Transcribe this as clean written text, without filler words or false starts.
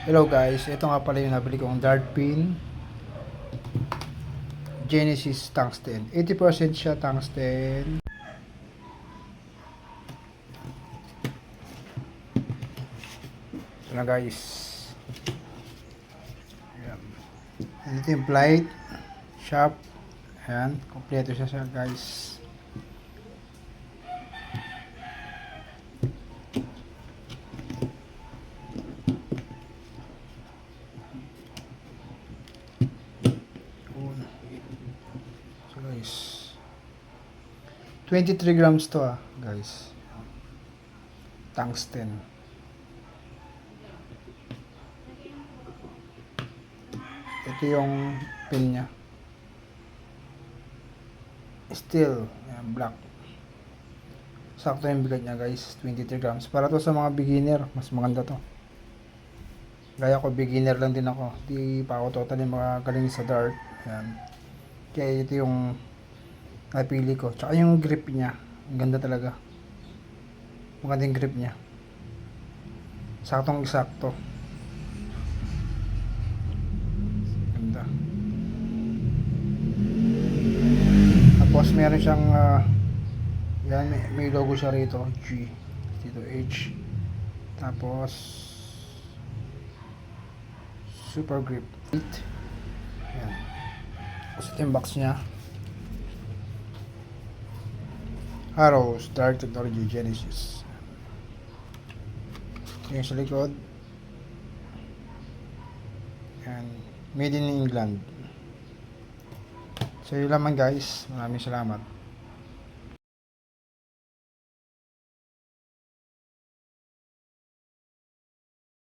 Hello guys, ito nga pala yung nabili kong dart pin Genesis tungsten. 80% siya tungsten. Ito na guys. Ayan. Ito yung plate, shop. Ayan, kompleto siya guys. So guys, 23 grams to guys. Tungsten. Ito yung pin niya. Steel, ayan, black. Sakto yung bigat niya guys, 23 grams. Para to sa mga beginner, mas maganda to. Gaya ko, beginner lang din ako. Di pa ako totally makagaling sa dart. Ayan. Kaya ito yung napili ko. Tsaka yung grip niya. Ang ganda talaga. Maganda yung grip niya. Saktong eksakto. Ganda. Tapos meron siyang yan, may logo siya rito. G. Dito H. Tapos super grip. Yan. Tapos ito yung box niya. Arrows, Dark Technology Genesis. Ito yung sa likod. Yan. Made in England. So yun lamang guys. Maraming salamat.